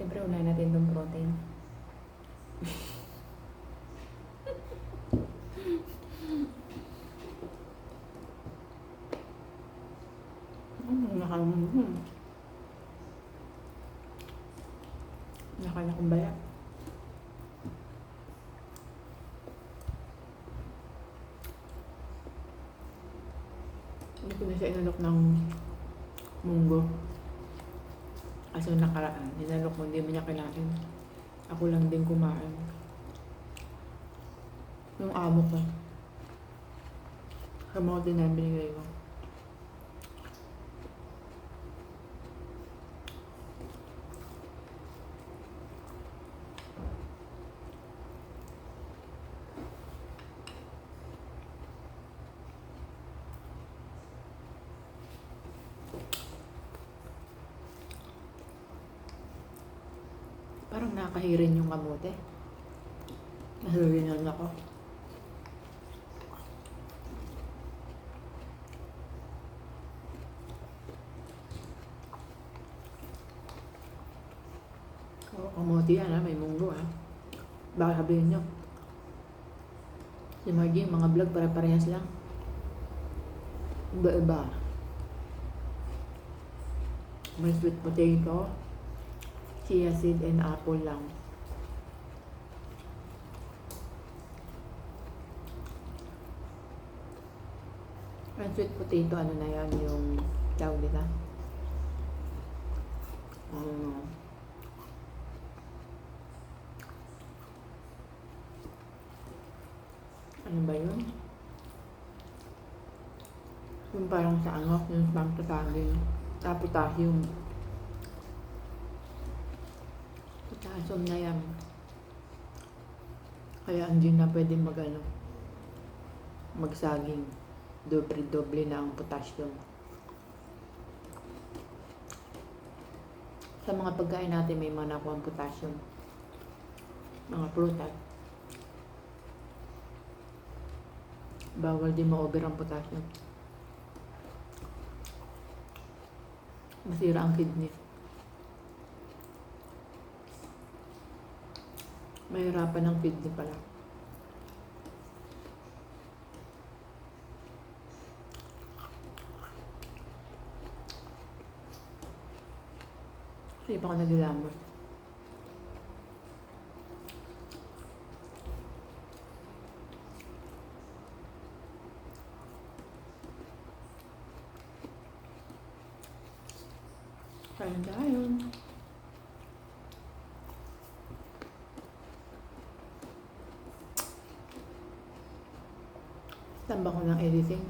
Siyempre, unahin natin itong protein. Nakala kong baya. Hindi ko na siya inalok ng munggo. Kaso nakaraan, inalok ko, hindi mo niya kinain. Ako lang din kumain. Yung amo ko. Sa mga din namin binigay ko. Parang nakahirin yung kamote. Nahulunan ako. Oo, kamote yan ha, may munggo ha. Baka sabihin nyo. Si Margie, mga vlog pare-parehas lang. Iba-iba. May sweet potato, chia seed, and apple lang. Ang sweet potato, ano na yan, yung tawag nila. Ano ba yun? Yung parang sa ano, yung parang tatagin. Potassium. Potassium na yan. Kaya hindi na pwedeng magsaging. Doble-doble na ang potassium. Sa mga pagkain natin may mga nakuha ang potassium. Mga prutas. Bawal din ma-over ang potassium. Masira ang kidney. Mahirapan ang kidney pala. Hindi pa ako nagilamos. Kain tayo. Tamba ko ng editing.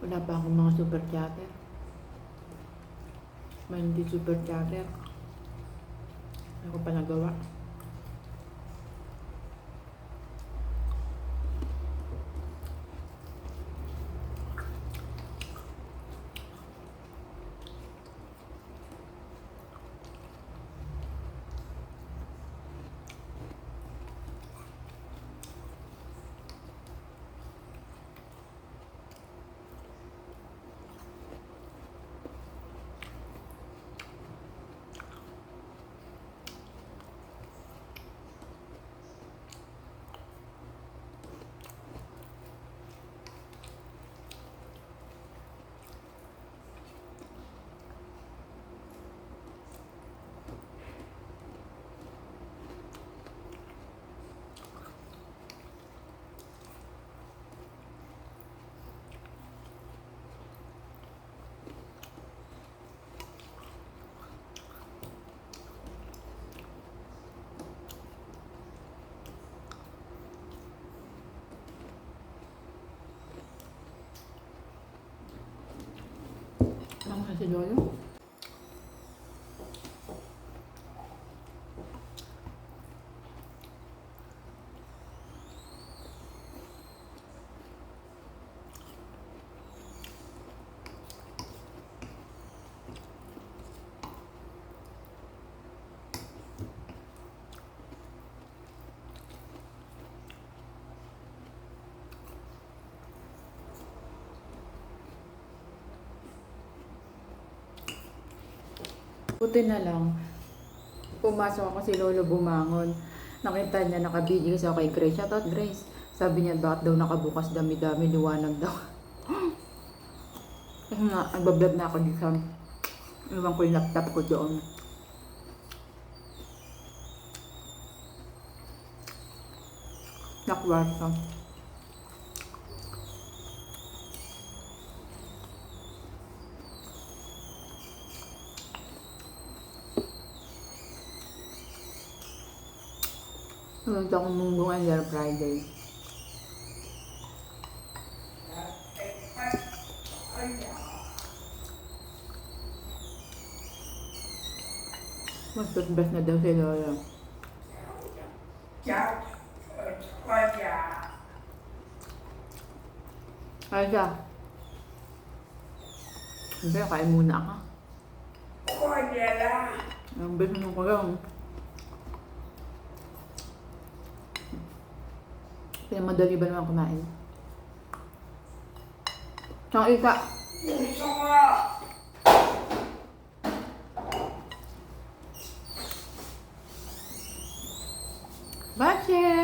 Wala pa akong mga super chatter. May hindi super chatter. Ako pa nagawa. Ang kasi lolo. Buti na lang, Pumasok ako si Lolo bumangon. Nakita niya nakabidyo kasi ako kay Grace. Shoutout Grace. Sabi niya bakit daw nakabukas dami-dami, liwanag daw. Kasi nga, nagbablog na ako dito. Iwan ko yung laptop ko doon. Nakwarto. Nagpunta akong Munggong Under Friday. Mag-toothbrush na daw si Lola. Kaya siya. Hindi, kain muna ako. Ang best mo ko lang. Kaya madali ba naman kumain? Tsaka isa. Bache!